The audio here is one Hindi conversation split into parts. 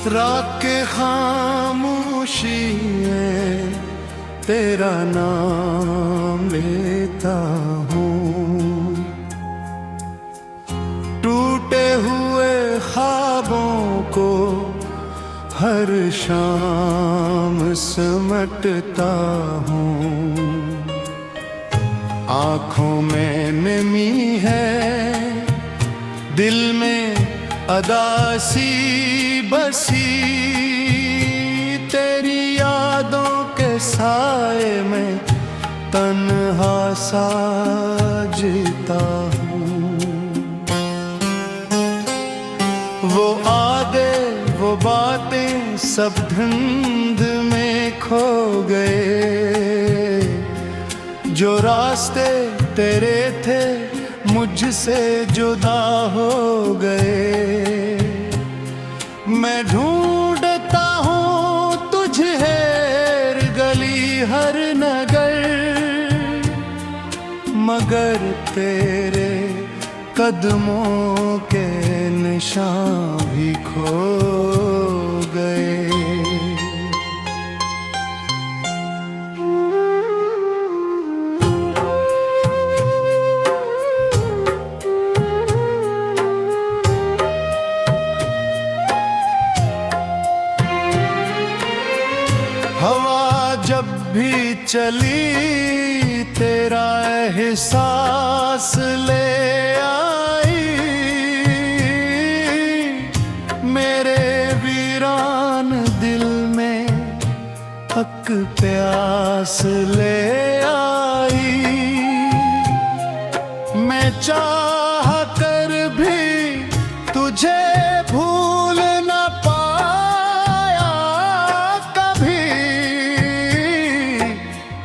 रात के खामोशी में तेरा नाम लेता हूँ। टूटे हुए ख्वाबों को हर शाम समेटता हूँ। आँखों में नमी है, दिल में अदासी बसी, तेरी यादों के साए में तन्हा सा जीता हूँ। वो आदे वो बातें सब धुंध में खो गए, जो रास्ते तेरे थे मुझसे जुदा हो गए। मैं ढूंढता हूँ तुझे हर गली हर नगर, मगर तेरे कदमों के निशान भी खो गए। हवा जब भी चली तेरा एहसास ले आई, मेरे वीरान दिल में हक प्यास ले आई। मैं चाह कर भी तुझे भूल न पाया कभी,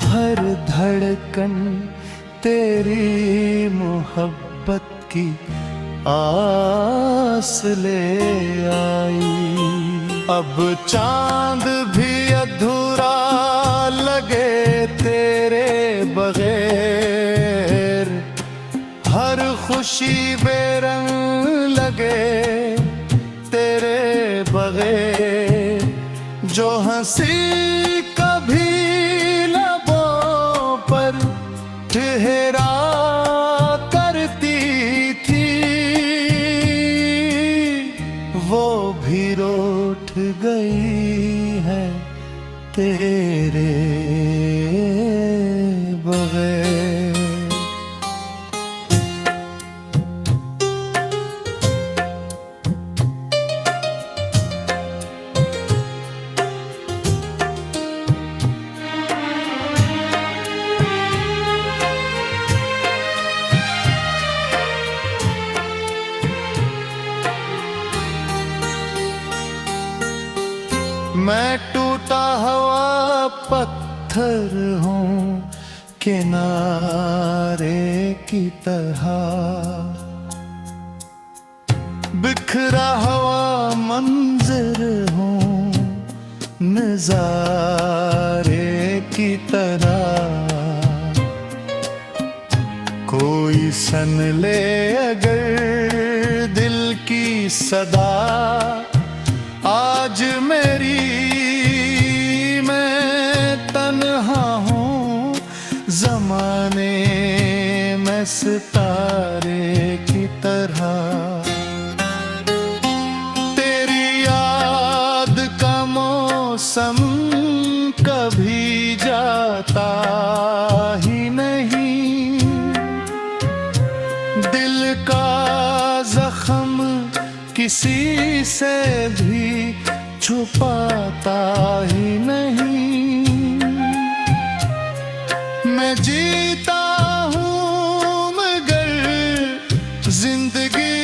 हर धड़कन तेरी मोहब्बत की आस ले आई। अब चांद भी अधूरा लगे तेरे बगैर, हर खुशी बेरंग लगे तेरे बगैर। जो हंसी कभी लबों पर ठहरा करती थी, वो भी रूठ गई है तेरे बगैर। मैं टूटा हुआ पत्थर हूँ किनारे की तरह, बिखरा हुआ मंजर हूँ नजारे की तरह। कोई सन ले अगर दिल की सदा आज मेरी, मैं तन्हा हूँ ज़माने में सितारे की तरह। तेरी याद का मौसम कभी जाता ही नहीं, दिल का जख्म किसी से भी छुपाता ही नहीं। मैं जीता हूँ मगर जिंदगी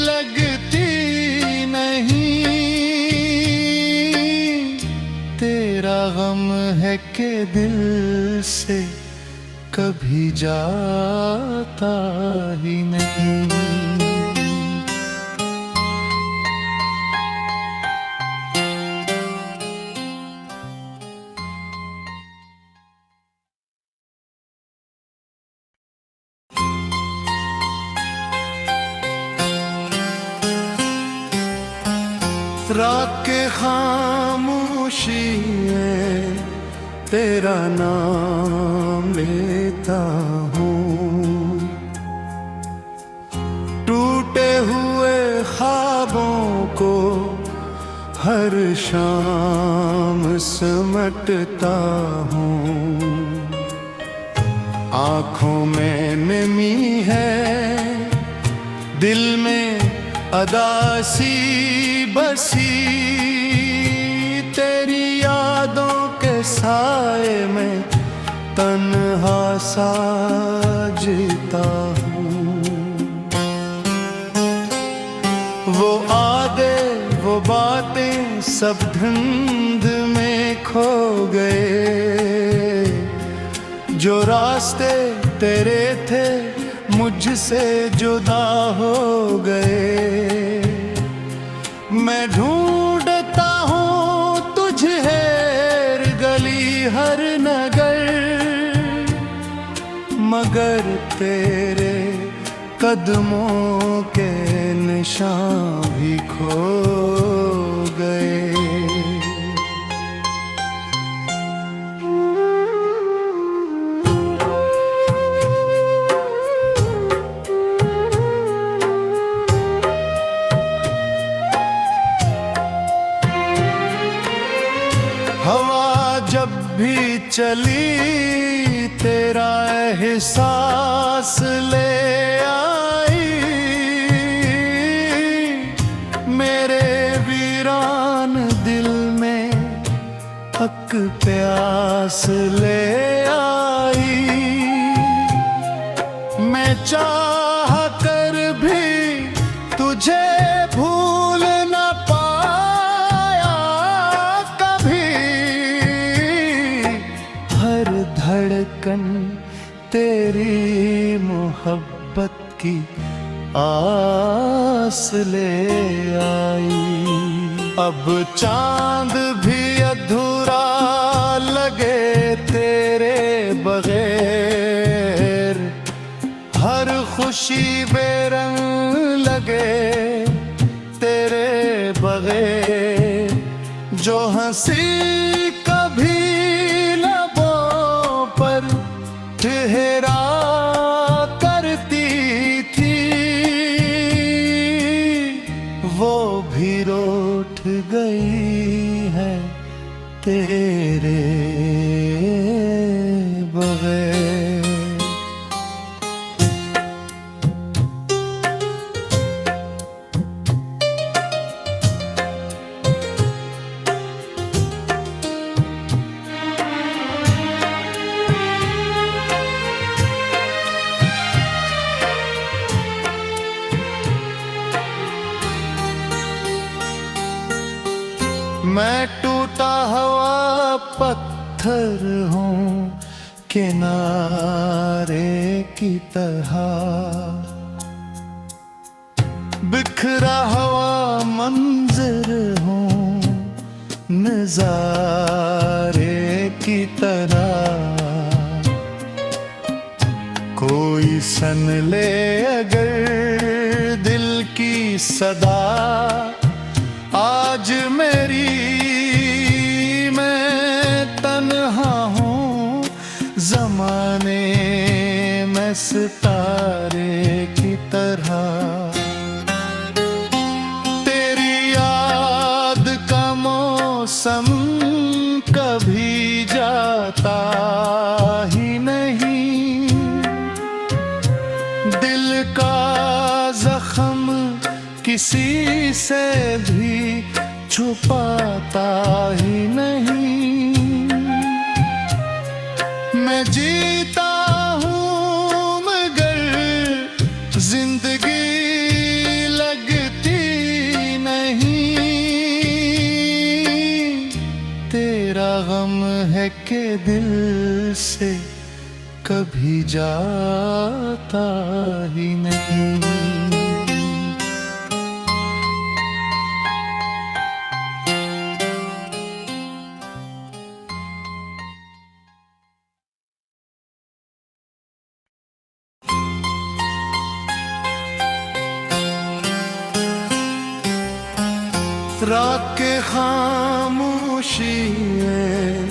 लगती नहीं, तेरा गम है कि दिल से कभी जाता ही नहीं। रात के खामोशी में तेरा नाम लेता हूँ। टूटे हुए ख्वाबों को हर शाम समेटता हूँ। आँखों में नमी है, दिल में अदासी बसी, तेरी यादों के साए में तन्हा सा जीता हूँ। वो आदे वो बातें सब धुंध में खो गए, जो रास्ते तेरे थे मुझसे जुदा हो गए। मैं ढूंढता हूँ तुझे हर गली हर नगर, मगर तेरे कदमों के निशान भी खो गए। हवा जब भी चली तेरा एहसास ले आई, मेरे वीरान दिल में हक प्यास ले आई। मैं चाह कर भी तुझे भूल न पाया कभी, हर धड़कन तेरी मोहब्बत की आस ले आई। अब चांद भी अधूरा लगे तेरे बगैर, हर खुशी बेरंग लगे तेरे बगैर। जो हंसी कभी लबों पर ठहरा करती थी, वो भी रूठ गई है तेरे बगैर। मैं टूटा हुआ पत्थर हूँ किनारे की तरह, बिखरा हुआ मंजर हूँ नजारे की तरह। कोई सन ले अगर दिल की सदा आज मेरी, मैं तन्हा हूँ ज़माने में सितारे की तरह। तेरी याद का मौसम कभी जाता ही नहीं, दिल का जख्म किसी से भी छुपाता ही नहीं। मैं जीता हूँ मगर जिंदगी लगती नहीं, तेरा गम है कि दिल से कभी जाता ही नहीं। रात के खामोशी में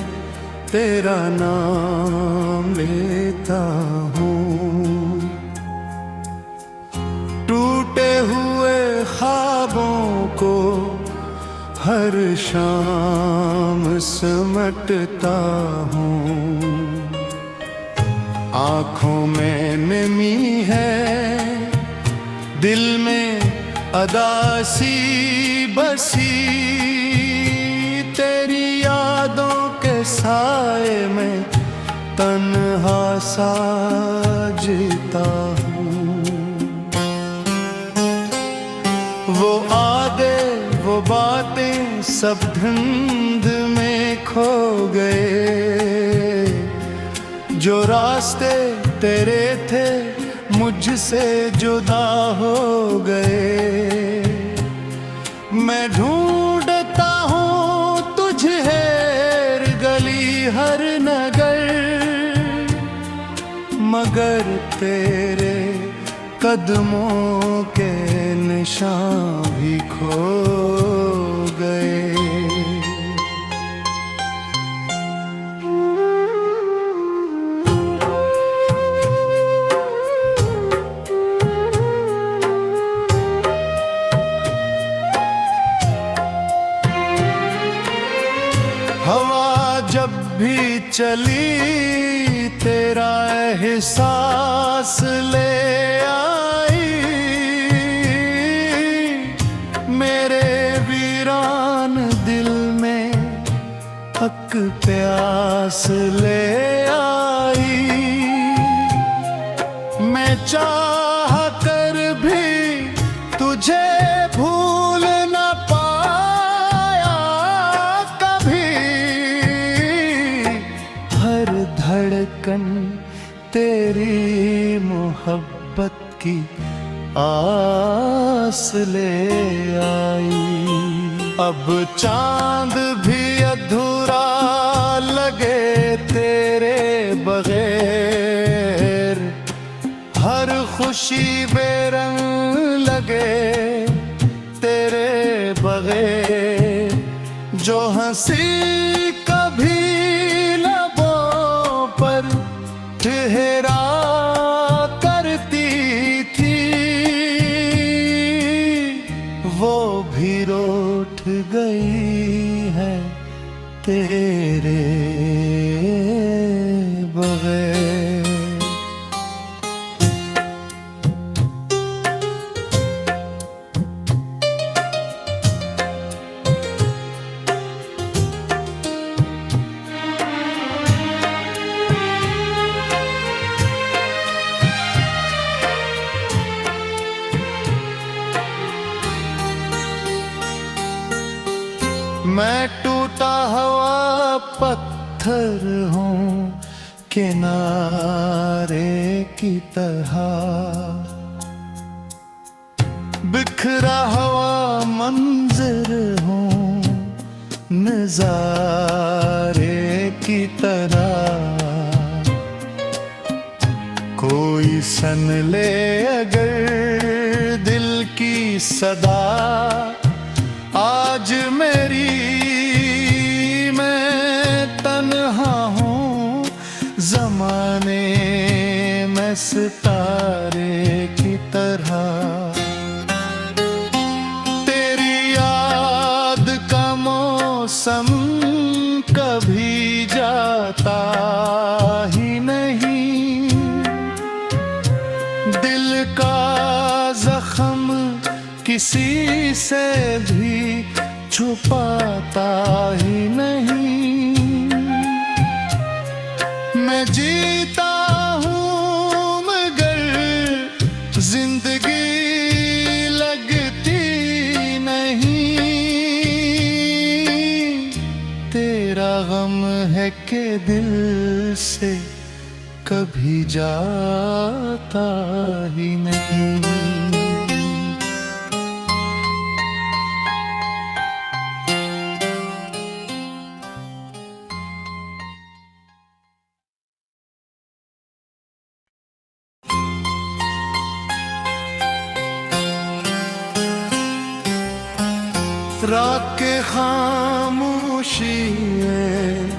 तेरा नाम लेता हूँ। टूटे हुए ख्वाबों को हर शाम समेटता हूँ। आँखों में नमी है, दिल में अदासी बसी, तेरी यादों के साए में तन्हा सा जीता हूँ। वो आदे वो बातें सब धुंध में खो गए, जो रास्ते तेरे थे मुझसे जुदा हो गए। मैं ढूंढता हूँ तुझे हर गली हर नगर, मगर तेरे कदमों के निशान भी खो गए। हवा जब भी चली तेरा एहसास ले आई, मेरे वीरान दिल में हक प्यास ले आई। मैं चाह कर भी तुझे भूल न पाया कभी, हर धड़कन तेरी मोहब्बत की आस ले आई। अब चांद भी अधूरा लगे तेरे बगैर, हर खुशी बेरंग लगे तेरे बगैर। जो हंसी कभी लबों पर ठहरा करती थी, वो भी रूठ गई है तेरे बगैर। मैं टूटा हुआ पत्थर हूँ किनारे की तरह, बिखरा हुआ मंजर हूँ नजारे की तरह। कोई सन ले अगर दिल की सदा, आज मेरी मैं तन्हा हूँ ज़माने में सितारे की तरह। तेरी याद का मौसम कभी जाता ही नहीं, दिल का जख्म किसी से भी छुपाता ही नहीं। मैं जीता हूँ मगर जिंदगी लगती नहीं, तेरा गम है कि दिल से कभी जाता ही नहीं। रात के खामोशी में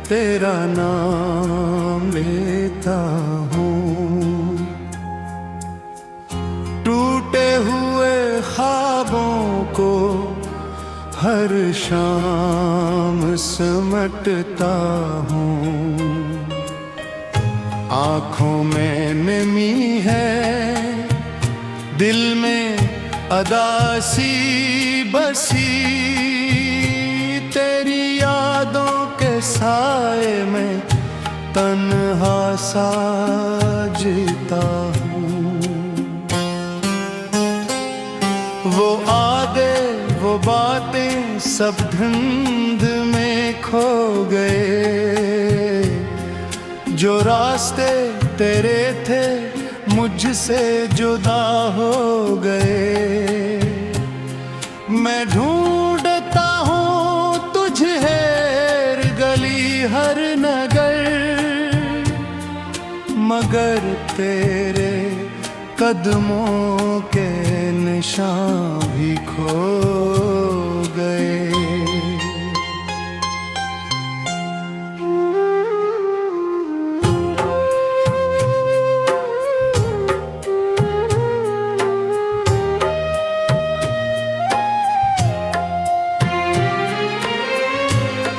तेरा नाम लेता हूँ। टूटे हुए ख्वाबों को हर शाम समेटता हूँ। आँखों में नमी है, दिल में अदासी बसी, तेरी यादों के साए में तन्हा सा जीता हूँ। वो आदे वो बातें सब धुंध में खो गए, जो रास्ते तेरे थे मुझसे जुदा हो गए। मैं ढूंढता हूँ तुझे हर गली हर नगर, मगर तेरे कदमों के निशान भी खो गए।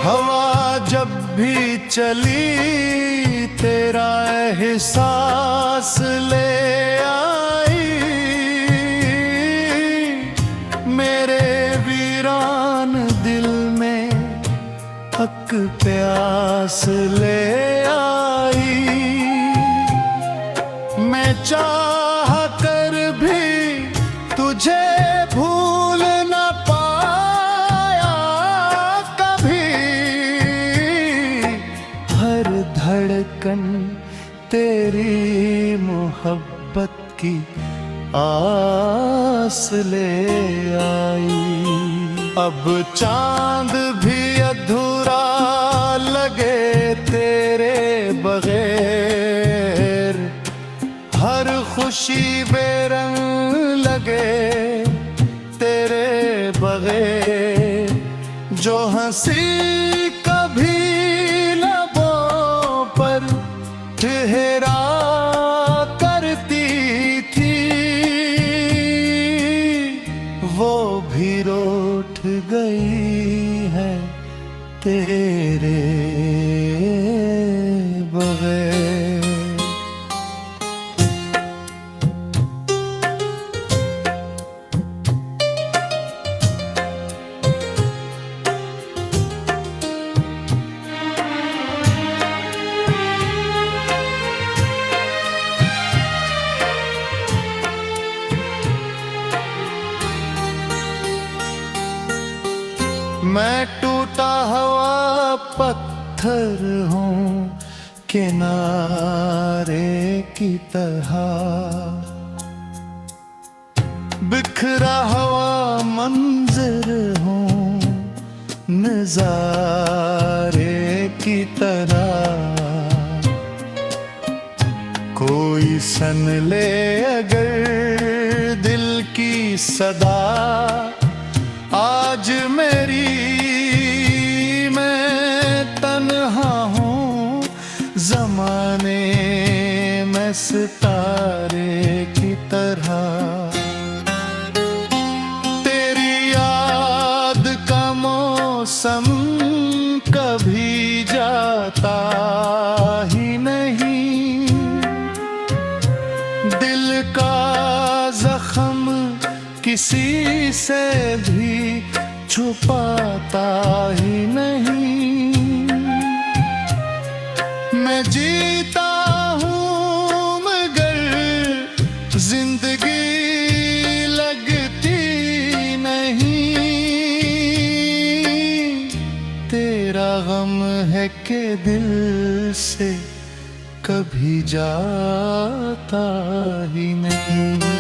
हवा जब भी चली तेरा एहसास ले आई, मेरे वीरान दिल में हक प्यास ले आई। मैं चाह कर भी तुझे भूल न पाया कभी, हर धड़कन तेरी मोहब्बत की आस ले आई। अब चांद भी अधूरा लगे तेरे बगैर, हर खुशी बेरंग लगे तेरे बगैर। जो हंसी कभी लबों पर ठहरा करती थी, वो भी रूठ गई है तेरे बगैर। मैं टूटा हुआ पत्थर हूँ किनारे की तरह, बिखरा हुआ मंजर हूँ नजारे की तरह। कोई सन ले अगर दिल की सदा आज मेरी, मैं तन्हा हूँ ज़माने में सितारे की तरह। तेरी याद का मौसम कभी जाता ही नहीं, दिल का जख्म किसी से भी छुपाता ही नहीं। मैं जीता हूँ मगर जिंदगी लगती नहीं, तेरा गम है कि दिल से कभी जाता ही नहीं।